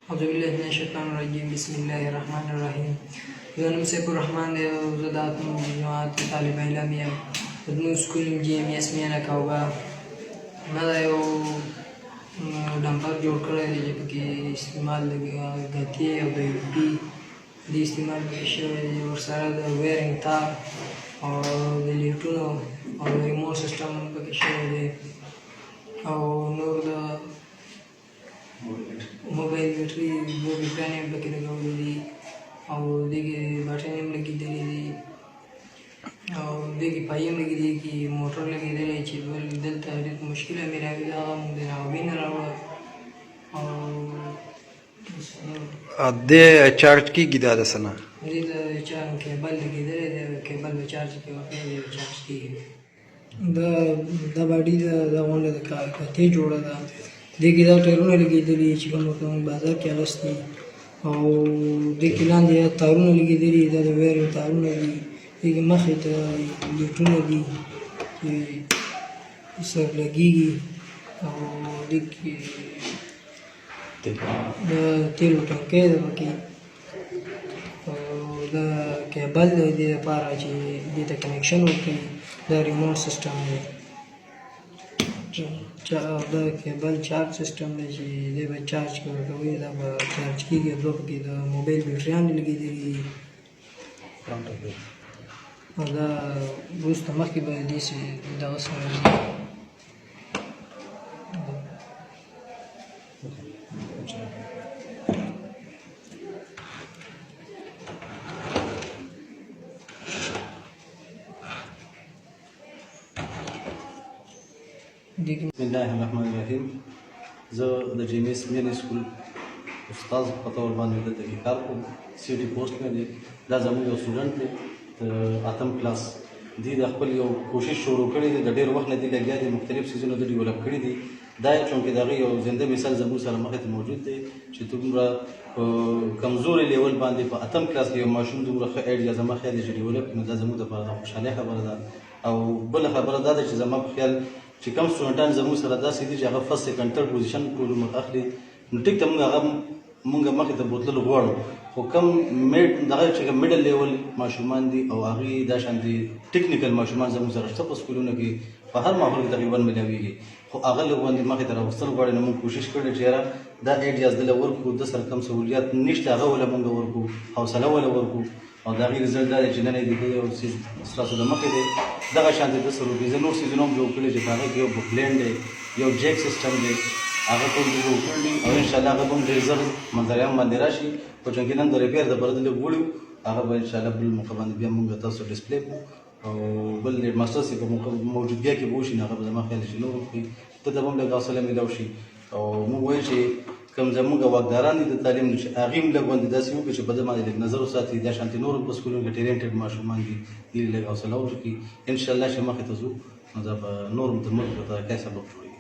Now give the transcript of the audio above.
أعوذ بالله من الشيطان الرجيم بسم الله الرحمن الرحیم. زه نوم سیف الرحمن دی او زه د اتم جماعت طالب علم یم. زموږ سکول جیم ایس مینه کاوبه. ما دا یو ډمپر جوړ کړی دی چې پکې استعمال د ګتې او د یو پي د استعمال پکې شوی دی. ورسره د ویرنګ تار او د لیټونو او د ریموټ سیسټم هم پکې شوی دی او نور د موبایل بیټري دوه بیټرانې هم پکې لګولي دي او دې کې بټنې هم لګېدلي دي او دې کې پایې هم لګېدلي کې موټر لګېدلی چې دلته ډېر مشکله مې راغلي هغه موږ د ناوبې نه راوړه او دې چارج کېږي دا د څه نه؟ دې ته چارج کیبل لګېدلی دی کیبل به چارج کې ورته دی چارج کېږي. دا باډي دا غونډه د کتې جوړه ده. دې کې دا ټایرونه لګېدلي چې کوم ورته موږ بازار کې اخیستي او دې کې لاندې تارونه لګېدلي دا د ویرنګ تارونه دي. دې کې مخې ته لیټونه دي چې سر لګېږي او دې کې د تیلو ټانکی ده پکې او دا کیبل دی دې لپاره چې دې ته کنیکشن وکړي. دا ریموټ سیسټم دی دا کیبل چارج سیسټم دی چې دی به چارج ورکوي دا به چارج کېږي. دوه پکې د موبایل بیټریانې لګېدلي دي او دا وروسته مخکې به داسې دغه سره ځي. بسم الله الرحمن الرحیم. زه د جیم ایس مین سکول استاد په طور باندې دلته کې کار کوم. سی ډي پوسټ مې دی. دا زموږ یو سټوډنټ دی د اتم کلاس. دی د خپل یو کوشش شروع کړی دی د ډېر وخت نه دی لګیا دی مختلف څیزونه د ډیولپ کړي دي. دا چونکې د هغې یو زنده مثال زموږ سره مخې ته موجود دی چې دومره په کمزوري لیول باندې په اتم کلاس کې یو ماشوم دومره ښه ایډیا زما خیال دی چې ډیولپ کړي. دا زموږ دپاره د خوشحالۍ خبره ده او بله خبره دا ده چې زما په خیال چې کوم سټوډنټان زموږ سره داسې دي چې هغه فرست سیکنډ تھرډ پوزیشن ټول مخ اخلي نو ټیک ته موږ مخې ته بوتلل غواړو خو کم دغه چې میډل لیول ماشومان دي او هغې دا شانتې ټیکنیکل ماشومان زموږ سره شته په سکولونو کې په هر ماحول کې تقریبا میلاویږي خو هغه لږ باندې مخې ته راوستل غواړي. نو موږ کوشش کړی چې یاره دا ایډیاز دله ورکړو د سره کم سهولیات نشته هغه وله موږ ورکړو حوصله وله ورکړو او د هغې رزلټ دا دی چې نن یې د یو څیز ستاسو د مخې دی دغه شانتې د سره زه نور څیزونه هم جوړ کړي چې په هغې کې یو بکلینډ دی یو جیک سیسټم دی هغه ټول جوړ کړي دي او انشاءالله هغه به هم ډېر زر منظریان باندې راشي خو چونکې نن د ریپیر دپاره د لږ وړي هغه به انشاءالله بل موقع باندې بیا موږ تاسو ډسپلی کړو او بل هیډ ماسټر صاحب په موجودګیا کې به وشي نو هغه به زما خیال چې نور وکړي ته ته به هم لږ حوصله میلاو شي او موږ وایو چې کوم زموږ واکداران دي د تعلیم چې هغې هم لږ باندې داسې وکړي چې په ده باندې لږ نظر وساتي دا شانتې نور په سکولونو کې ټیلنټډ ماشومان دي دې لږ حوصله وکړي انشاءالله چې مخې ته ځو نو دا به نور هم د ملک په ترقۍ سبب جوړوي.